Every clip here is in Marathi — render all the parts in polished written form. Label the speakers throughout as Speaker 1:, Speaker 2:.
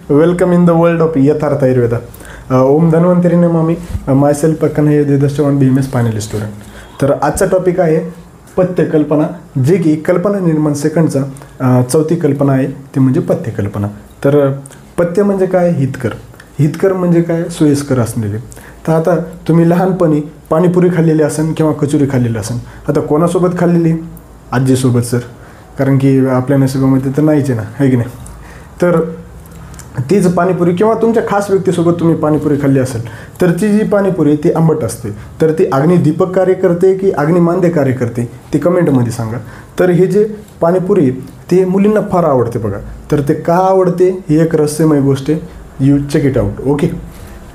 Speaker 1: Welcome in the world of यथार्थ आयुर्वेदा. ओम धन्वंतरी नमामि. माय सेल्फ कन्हैया देवदर्शन BMS फायनल स्टुडंट. तर आजचा टॉपिक आहे पथ्य कल्पना, जे की कल्पना निर्माण सेकंडचा चौथी कल्पना आहे, ते म्हणजे पथ्य कल्पना. तर पथ्य म्हणजे काय? हितकर. हितकर म्हणजे काय? सोयीस्कर असलेले. तर आता तुम्ही लहानपणी पाणीपुरी खाल्लेली असेल किंवा कचोरी खाल्लेली असेल. आता कोणासोबत खाल्लेली? आजीसोबत सर, कारण की आपल्या नशिबामध्ये तर नाहीच आहे ना, आहे की नाही. तर तीच पाणीपुरी किंवा तुमच्या खास व्यक्तीसोबत तुम्ही पाणीपुरी खाल्ली असेल, तर ती जी पाणीपुरी ती आंबट असते. तर ती अग्निदीपक कार्य करते की अग्निमांद्य कार्य करते, ते कमेंटमध्ये सांगा. तर हे जे पाणीपुरी ते मुलींना फार आवडते बघा. तर ते का आवडते ही एक रहस्यमय गोष्ट आहे. You check it out. Okay.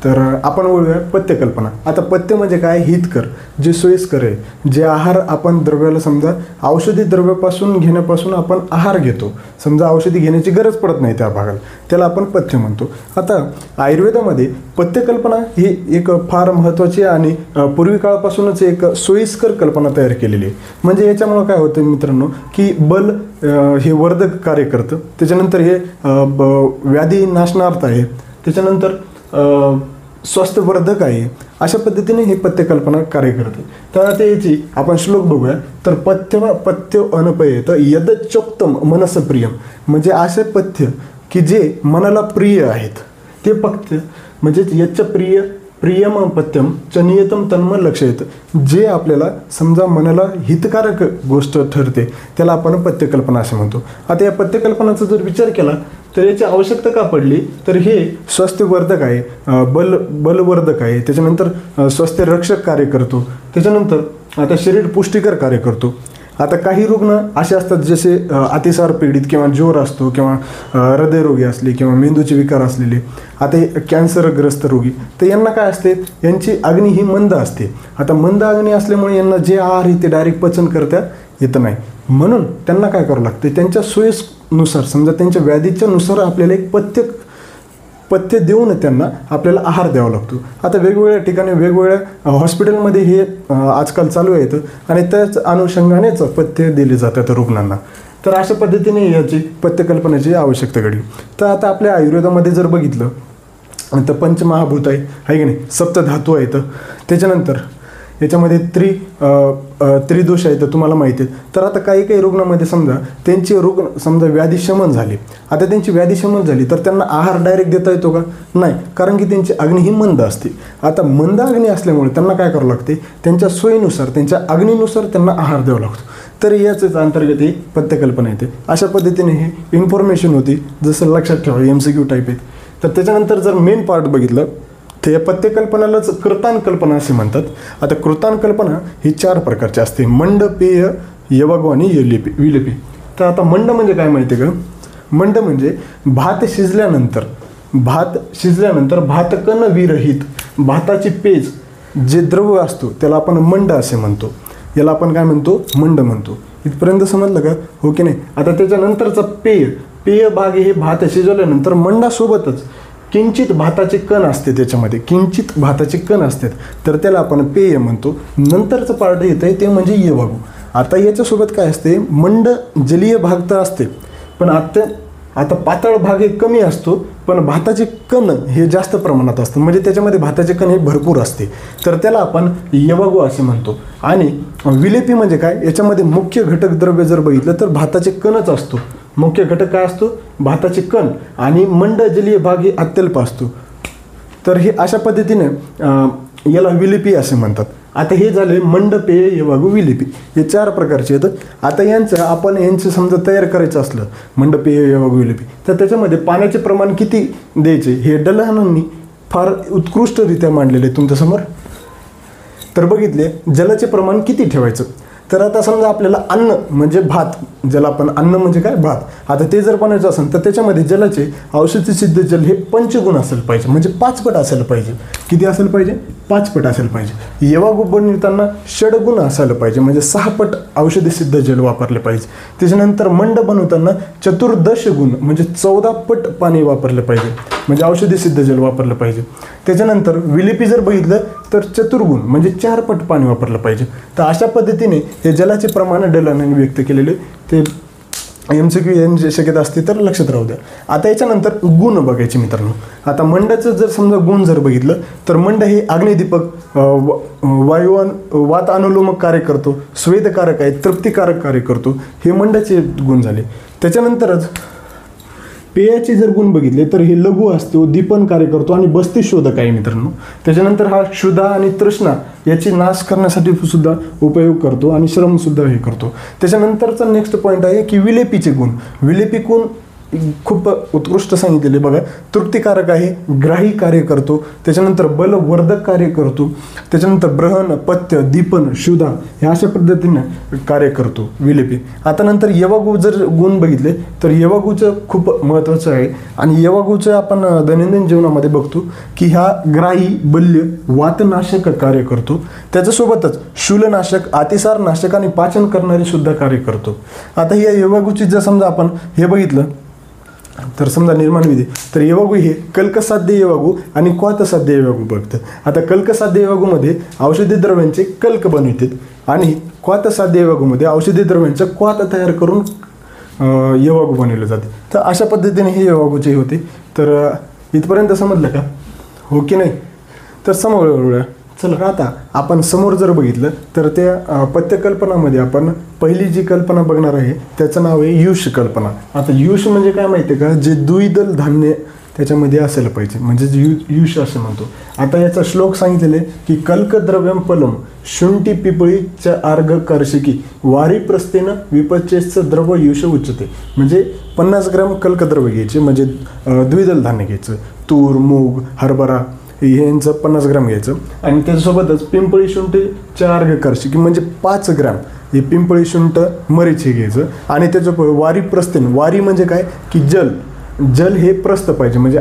Speaker 1: तर आपण बोलूया पथ्य कल्पना. आता पथ्य म्हणजे काय? हितकर, जे सोयीस्कर आहे, जे आहार आपण द्रव्याला समजा औषधी द्रव्यापासून घेण्यापासून आपण आहार घेतो, समजा औषधी घेण्याची गरज पडत नाही त्या भागाला, त्याला आपण पथ्य म्हणतो. आता आयुर्वेदामध्ये पथ्य कल्पना ही एक फार महत्त्वाची आणि पूर्वी काळापासूनच एक सोयीस्कर कल्पना तयार केलेली आहे. म्हणजे याच्यामुळं काय होतं मित्रांनो, की बल हे वर्धक कार्य करतं, त्याच्यानंतर हे व्याधी नाशनार्थ आहे, त्याच्यानंतर स्वास्थ्यवर्धक आहे. अशा पद्धतीने हे पथ्य कल्पना कार्य करते. तर आता याची आपण श्लोक बघूया. तर पथ्य अनपयेत यदचोक्तम मनसप्रियम, म्हणजे असे पथ्य की जे मनाला प्रिय आहेत, ते पथ्य म्हणजे यच्च प्रियम पथ्यम च नियतम तन्मन लक्षयेत, जे आपल्याला समजा मनाला हितकारक गोष्ट ठरते, त्याला आपण पथ्यकल्पना असे म्हणतो. आता या पथ्यकल्पनाचा जर विचार केला तर याची आवश्यकता का पडली, तर हे स्वास्थ्यवर्धक आहे, बलवर्धक आहे, त्याच्यानंतर स्वास्थ्य रक्षक कार्य करतो, त्याच्यानंतर आता शरीर पुष्टीकर कार्य करतो. आता काही रुग्ण असे असतात जसे अतिसार पीडित किंवा जोर असतो किंवा हृदयरोगी असले किंवा मेंदूचे विकार असलेले, आता कॅन्सरग्रस्त रोगी, तर यांना काय असते, यांची अग्नी ही मंद असते. आता मंद अग्नी असल्यामुळे यांना जे आहार आहे ते डायरेक्ट पचन करता येत नाही. म्हणून त्यांना काय करावं लागते, त्यांच्या सोयीनुसार समजा त्यांच्या व्याधीच्या नुसार आपल्याला एक पथ्य देऊन त्यांना आपल्याला आहार द्यावा लागतो. आता वेगवेगळ्या ठिकाणी वेगवेगळ्या हॉस्पिटलमध्ये हे आजकाल चालू आहेत आणि त्याच अनुषंगानेच पथ्य दिले जातात रुग्णांना. तर अशा पद्धतीने याची पथ्यकल्पनेची आवश्यकता घडली. तर आता आपल्या आयुर्वेदामध्ये जर बघितलं तर पंचमहाभूत आहे की नाही, सप्तधातू आहेत, त्याच्यानंतर याच्यामध्ये त्रिदोष आहेत, तुम्हाला माहिती आहे. तर आता काही रुग्णामध्ये समजा त्यांचे समजा व्याधी शमन झाली. आता त्यांची व्याधी शमन झाली तर त्यांना आहार डायरेक्ट देता येतो का? नाही, कारण की त्यांची अग्नी ही मंद असते. आता मंद अग्नी असल्यामुळे त्यांना काय करावं लागते, त्यांच्या सोयीनुसार त्यांच्या अग्नीनुसार त्यांना आहार द्यावा लागतो. तर याचेच अंतर्गत ही पथ्यकल्पना येते. अशा पद्धतीने ही इन्फॉर्मेशन होती, जसं लक्षात ठेवा MCQ टाईप आहेत. तर त्याच्यानंतर जर मेन पार्ट बघितलं तर या पथ्यकल्पनालाच कृतान कल्पना असे म्हणतात. आता कृतान कल्पना ही 4 प्रकारची असते: मंड, पेय, यवागू आणि विलेपी. तर आता मंड म्हणजे काय माहिती आहे का? मंड म्हणजे भात शिजल्यानंतर भातकण विरहित भाताची पेज जे द्रव्य असतो त्याला आपण मंड असे म्हणतो. याला आपण काय म्हणतो? मंड म्हणतो. इथपर्यंत समजलं का? हो की नाही. आता त्याच्यानंतरचा पेय भाग हे भात शिजवल्यानंतर मंडासोबतच किंचित भाताचे कण असते, त्याच्यामध्ये किंचित भाताचे कण असतात, तर त्याला आपण पेय म्हणतो. नंतरचं पार्ट येतं आहे ते म्हणजे यवागू. आता याच्यासोबत काय असते, मंड जलीय भाग तर असते, पण आता पातळ भाग हे कमी असतो, पण भाताचे कण हे जास्त प्रमाणात असतं, म्हणजे त्याच्यामध्ये भाताचे कण हे भरपूर असते, तर त्याला आपण यवागू असे म्हणतो. आणि विलेपी म्हणजे काय, याच्यामध्ये मुख्य घटक द्रव्य जर बघितलं तर भाताचे कणच असतो. मुख्य घटक काय असतो? भाताचे कण. आणि मंड जलीय भाग हे अत्यल्प असतो. तर हे अशा पद्धतीने याला विलेपी असे म्हणतात. आता हे झाले मंड, पेय, यवागू, विलेपी, हे 4 प्रकारचे आहेत. आता यांचं समजा तयार करायचं असलं मंड, पेय, यवागू, विलेपी, तर त्याच्यामध्ये पाण्याचे प्रमाण किती द्यायचे हे डलहनांनी फार उत्कृष्टरित्या मांडलेले आहे तुमच्यासमोर. तर बघितले जलाचे प्रमाण किती ठेवायचं. तर आता समजा आपल्याला अन्न म्हणजे भात, ज्याला आपण अन्न म्हणजे काय, भात, आता ते जर बनायचं असेल तर त्याच्यामध्ये जलाचे औषधी सिद्ध जल हे 5 गुण असायला पाहिजे, म्हणजे 5 पट असायला पाहिजे. किती असायला पाहिजे? 5 पट असायला पाहिजे. यवागू बनवताना 6 गुण असायला पाहिजे, म्हणजे 6 पट औषधी सिद्ध जल वापरले पाहिजे. त्याच्यानंतर मंड बनवताना 14 गुण म्हणजे 14 पट पाणी वापरलं पाहिजे, म्हणजे औषधी सिद्ध जल वापरलं पाहिजे. त्याच्यानंतर विलेपी जर बघितलं तर 4 गुण म्हणजे 4 पट पाणी वापरलं पाहिजे. तर अशा पद्धतीने हे जलाचे प्रमाण डलहनाने व्यक्त केलेले ते MCQ यांची शक्यता असते तर लक्षात राहू द्या. आता याच्यानंतर गुण बघायचे मित्रांनो. आता मंडाचं जर समजा गुण जर बघितलं तर मंड हे अग्निदीपक, वात अनुलोमक कार्य करतो, स्वेदकारक आहे, तृप्तिकारक कार्य करतो, हे मंडाचे गुण झाले. त्याच्यानंतरच पेयाचे जर गुण बघितले तर हे लघु असतो, दीपन कार्य करतो आणि बस्ती शोधक आहे मित्रांनो. त्याच्यानंतर हा क्षुधा आणि तृष्णा याची नाश करण्यासाठी सुद्धा उपयोग करतो आणि श्रम सुद्धा हे करतो. त्याच्यानंतरचा नेक्स्ट पॉईंट आहे की विलेपीचे गुण. विलेपी गुण खूप उत्कृष्ट सांगितलेले बघा. तृप्तिकारक आहे, ग्राही कार्य करतो, त्याच्यानंतर बलवर्धक कार्य करतो, त्याच्यानंतर ब्रहण, पथ्य, दीपन, क्षुधा हे अशा पद्धतीने कार्य करतो विलेपी. आता नंतर यवागू जर गुण बघितले तर यवागूचं खूप महत्त्वाचं आहे आणि यवागूचं आपण दैनंदिन जीवनामध्ये बघतो की हा ग्राही, बल्य, वातनाशक कार्य करतो. त्याच्यासोबतच शूलनाशक, अतिसारनाशक आणि पाचन करणारे सुद्धा कार्य करतो. आता या यवागूची जर समजा आपण हे बघितलं तर समजा निर्माण विधी तर यवागू हे कल्कसाध्य यवागू आणि क्वाथसाध्य यवागू बघतं. आता कल्कसाध्य यवागूमध्ये औषधी द्रव्यांचे कल्क बनवितात आणि क्वाथसाध्य यवागूमध्ये औषधी द्रव्यांचं क्वाथ तयार करून यवागू बनवले जाते. तर अशा पद्धतीने हे यवागूचे होते. तर इथपर्यंत समजलं का? हो की नाही? तर समोर चला आता आपण समोर जर बघितलं तर त्या पथ्यकल्पनामध्ये आपण पहिली जी कल्पना बघणार आहे त्याचं नाव आहे युष कल्पना. आता युष म्हणजे काय माहिती आहे का? जे द्विदल धान्य त्याच्यामध्ये असायला पाहिजे म्हणजे युष असं म्हणतो. आता याचा श्लोक सांगितलेले की कल्कद्रव्यम फलम शुंठी पिपळीच्या अर्घ कर्षिकी वारी प्रस्थेनं विपचेचं द्रव्य युष उच्चते. म्हणजे 50 ग्रॅम कल्कद्रव्य घ्यायचे म्हणजे द्विदल धान्य घ्यायचं. तूर, मूग, हरभरा यांचं 50 ग्रॅम घ्यायचं आणि त्याच्यासोबतच पिंपळी शुंठ 4 कर्षिकी म्हणजे 5 ग्रॅम हे पिंपळी शुंठ मरीचे घ्यायचं आणि त्याचं वारी प्रस्थेन. वारी म्हणजे काय की जल हे प्रस्थ पाहिजे म्हणजे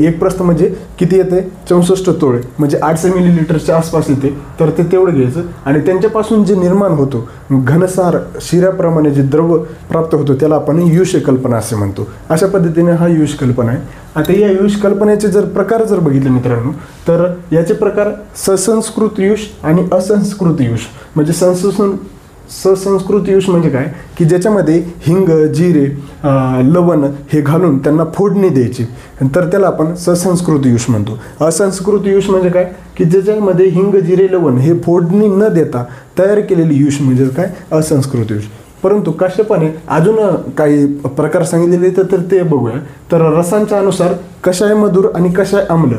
Speaker 1: एक प्रस्थ म्हणजे किती येते 64 तोळे म्हणजे 800 मिलीलिटरच्या आसपास येते. तर ते तेवढं घ्यायचं आणि त्यांच्यापासून जे निर्माण होतो घनसार शिऱ्याप्रमाणे जे द्रव प्राप्त होतो त्याला आपण युष कल्पना असे म्हणतो. अशा पद्धतीने हा युष कल्पना आहे. आता या युष कल्पनेचे जर प्रकार जर बघितले मित्रांनो तर याचे प्रकार ससंस्कृत युष आणि असंस्कृत युष. म्हणजे ससंस्कृत युष म्हणजे काय की ज्याच्यामध्ये हिंग, जिरे, लवण हे घालून त्यांना फोडणी द्यायची तर त्याला आपण ससंस्कृत युष म्हणतो. असंस्कृत युष म्हणजे काय की ज्याच्यामध्ये हिंग, जिरे, लवण हे फोडणी न देता तयार केलेली युष म्हणजे काय असंस्कृत युष. परंतु काश्यपाने अजून काही प्रकार सांगितलेले तर ते बघूया. तर रसांच्या अनुसार कषाय मधुर आणि कषाय आम्ल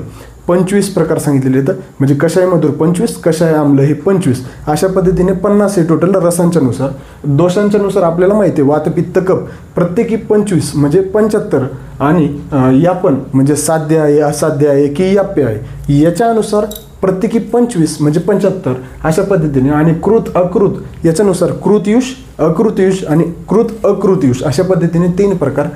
Speaker 1: 25 प्रकार सांगितलेले आहेत. म्हणजे कषाय मधुर 25, कषाय आम्ल हे 25 अशा पद्धतीने 50 हे टोटल रसांच्या नुसार. दोषांच्या नुसार आपल्याला माहिती आहे वात, पित्त, कफ प्रत्येकी 25 म्हणजे 75 आणि यापन म्हणजे साध्य आहे, असाध्य आहे की याप्य आहे याच्या अनुसार प्रत्येकी 25 म्हणजे 75 अशा पद्धतीने. आणि कृत अकृत याच्यानुसार कृतयुष, अकृतयुष आणि कृत अकृतयुष अशा पद्धतीने 3 प्रकार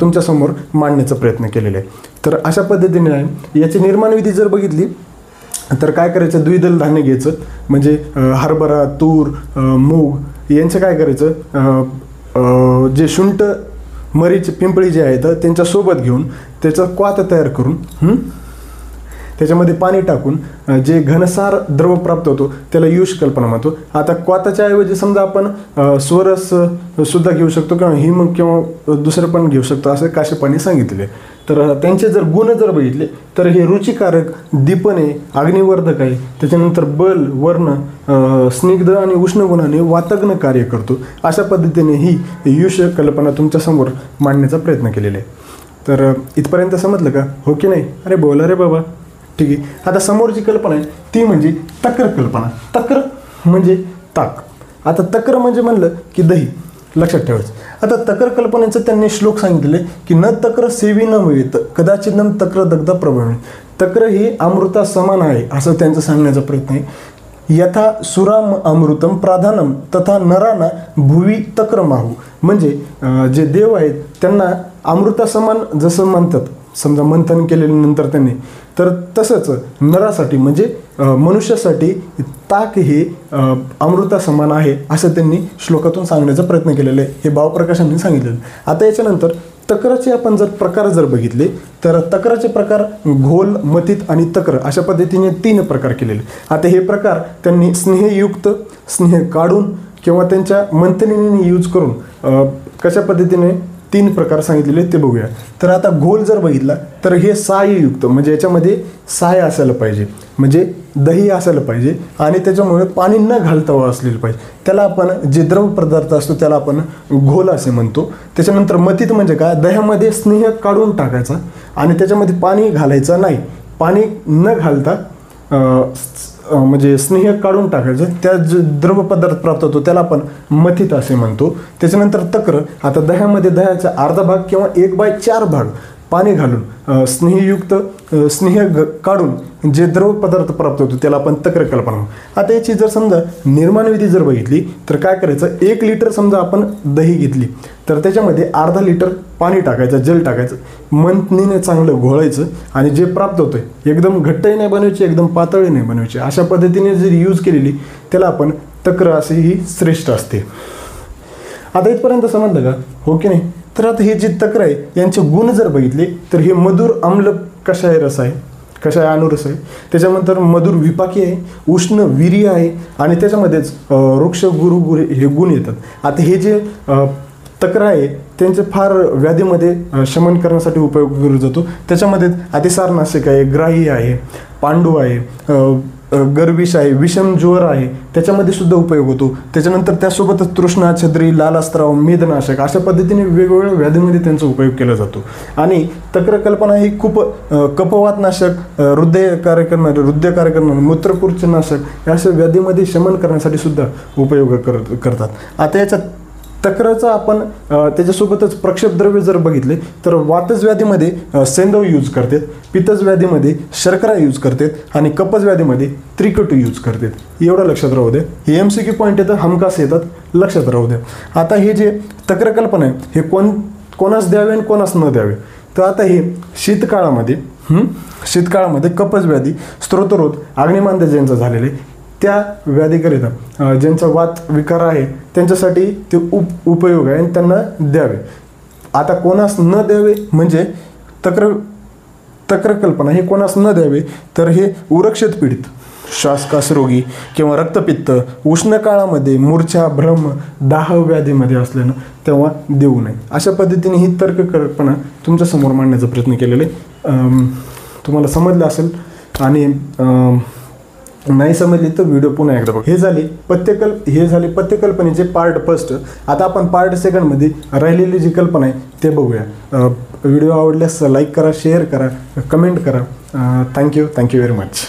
Speaker 1: तुमच्यासमोर मांडण्याचा प्रयत्न केलेला आहे. तर अशा पद्धतीने आहे. याची निर्माण विधी जर बघितली तर काय करायचं द्विदल धान्य घ्यायचं म्हणजे हरभरा, तूर, मूग यांचं काय करायचं जे शुंठ, मरीच, पिंपळी जे आहेत त्यांच्यासोबत घेऊन त्याचा क्वाथ तयार करून त्याच्यामध्ये पाणी टाकून जे घनसार द्रव प्राप्त होतो त्याला युष कल्पना म्हणतो. आता क्वाथाच्या ऐवजी समजा आपण स्वरस सुद्धा घेऊ शकतो किंवा हिम किंवा दुसरं पण घेऊ शकतो असं काश्यपाने सांगितले. तर त्यांचे जर गुण जर बघितले तर हे रुचिकारक, दीपन आहे, अग्निवर्धक आहे, त्याच्यानंतर बल, वर्ण, स्निग्ध आणि उष्ण गुणाने वातग्न कार्य करतो. अशा पद्धतीने ही युष कल्पना तुमच्यासमोर मांडण्याचा प्रयत्न केलेला आहे. तर इथपर्यंत समजलं का? हो की नाही? अरे बोला रे बाबा. ठीक आहे. आता समोरची कल्पना आहे ती म्हणजे तक्र कल्पना. तक्र म्हणजे ताक. आता तक्र म्हणजे म्हणलं की दही, लक्षात ठेवायचं. आता तक्र कल्पनेचं त्यांनी श्लोक सांगितले की न तक्र सेवी न मिळत कदाचित न तक्र दग्ध प्रभवी. तक्र ही अमृता समान आहे असं त्यांचं सांगण्याचा प्रयत्न आहे. यथा सुराम अमृतम प्राधानम तथा नराना भुवी तक्र माहू. म्हणजे जे देव आहेत त्यांना अमृता समान जसं म्हणतात समजा मंथन केल्यानंतर त्यांनी तर तसंच नरासाठी म्हणजे मनुष्यासाठी ताक हे अमृता समान आहे असं त्यांनी श्लोकातून सांगण्याचा प्रयत्न केलेला आहे. हे भावप्रकाशांनी सांगितलेलं. आता याच्यानंतर तक्राचे आपण जर प्रकार जर बघितले तर तक्राचे प्रकार घोल, मथित आणि तक्र अशा पद्धतीने 3 प्रकार केलेले. आता हे प्रकार त्यांनी स्नेहयुक्त, स्नेह काढून किंवा त्यांच्या मंथनीने यूज करून कशा पद्धतीने 3 प्रकार सांगितलेले ते बघूया. तर आता घोल जर बघितला तर हे साययुक्त, म्हणजे याच्यामध्ये साय असायला पाहिजे, म्हणजे दही असायला पाहिजे आणि त्याच्यामुळे पाणी न घालता असलेलं पाहिजे. त्याला आपण जे द्रव पदार्थ असतो त्याला आपण घोल असे म्हणतो. त्याच्यानंतर मथित म्हणजे काय, दह्यामध्ये स्नेह काढून टाकायचा आणि त्याच्यामध्ये पाणी घालायचं नाही. पाणी न घालता म्हणजे स्नेह काढून टाकायचं, त्या द्रव पदार्थ प्राप्त होतो त्याला आपण मथित असे म्हणतो. त्याच्यानंतर तक्र, आता दह्यामध्ये दह्याचा अर्धा भाग किंवा 1/4 भाग पाणी घालून स्नेहयुक्त स्नेह काढून जे द्रव पदार्थ प्राप्त होतो त्याला आपण तक्र कल्पना. आता याची जर समजा निर्माणविधी जर बघितली तर काय करायचं, 1 लिटर समजा आपण दही घेतली तर त्याच्यामध्ये अर्धा लिटर पाणी टाकायचं, जल टाकायचं, मंथनीने चांगलं घोळायचं आणि जे प्राप्त होतंय एकदम घट्टही नाही बनवायची, एकदम पातळही नाही बनवायची, अशा पद्धतीने जर यूज केलेली त्याला आपण तक्र असे ही श्रेष्ठ असते. आता इथपर्यंत समजलं का, हो की नाही? तर आता हे जे तक्र आहे यांचे गुण जर बघितले तर हे मधुर आम्ल कषाय रस आहे, कषाय अनुरस आहे. त्याच्यानंतर मधुर विपाकी आहे, उष्ण वीर्य आहे आणि त्याच्यामध्येच वृक्ष गुरु हे गुण येतात. आता हे जे तक्र आहे त्यांचे फार व्याधीमध्ये शमन करण्यासाठी उपयोग केला जातो. त्याच्यामध्ये अतिसारनाशक आहे, ग्राही आहे, पांडू आहे, गर्विष आहे, विषम ज्वर आहे, त्याच्यामध्ये सुद्धा उपयोग होतो. त्याच्यानंतर त्यासोबतच तृष्णा, छद्री, लालस्त्राव, मेदनाशक अशा पद्धतीने वेगवेगळ्या व्याधीमध्ये त्यांचा उपयोग केला जातो. आणि तक्र कल्पना ही खूप कफवातनाशक, हृदयकार्य करणारे, मूत्रकुर्चनाशक अशा व्याधीमध्ये शमन करण्यासाठी सुद्धा उपयोग करतात. आता याच्यात तक्राचा आपण त्याच्यासोबतच प्रक्षेपद्रव्य जर बघितले तर वातज व्याधीमध्ये सेंदव यूज करतात, पित्तज व्याधीमध्ये शर्करा यूज करतात आणि कपज व्याधीमध्ये त्रिकटू यूज करतात. एवढं लक्षात राहू द्या. हे MCQ पॉईंट येतं, हमखास येतात, लक्षात राहू द्या. आता हे जे तक्र कल्पना आहे हे कोणास द्यावे आणि कोणास न द्यावे. तर आता हे शीतकाळामध्ये कपज व्याधी, स्त्रोतरोध, अग्निमांद्य ज्यांचं झालेलं आहे त्या व्याधीकरिता ज्यांचा वात विकार आहे त्यांच्यासाठी ते उपयोग आहे आणि त्यांना द्यावे. आता कोणास न द्यावे म्हणजे तक्र कल्पना हे कोणास न द्यावे तर हे उरक्षित पीडित, श्वासकास रोगी किंवा रक्तपित्त, उष्ण काळामध्ये मूर्छा, भ्रम, दाह व्याधीमध्ये असल्यानं तेव्हा देऊ नये. अशा पद्धतीने ही तर्क कल्पना तुमच्यासमोर मांडण्याचा प्रयत्न केलेला आहे. तुम्हाला समजलं असेल आणि नाही समजली तर व्हिडिओ पुन्हा एकदा बघा. हे झाले पथ्यकल्पनेचे पार्ट फर्स्ट. आता आपण पार्ट सेकंडमध्ये राहिलेली जी कल्पना आहे ते बघूया. व्हिडिओ आवडल्यास लाईक करा, शेअर करा, कमेंट करा. Thank you very much.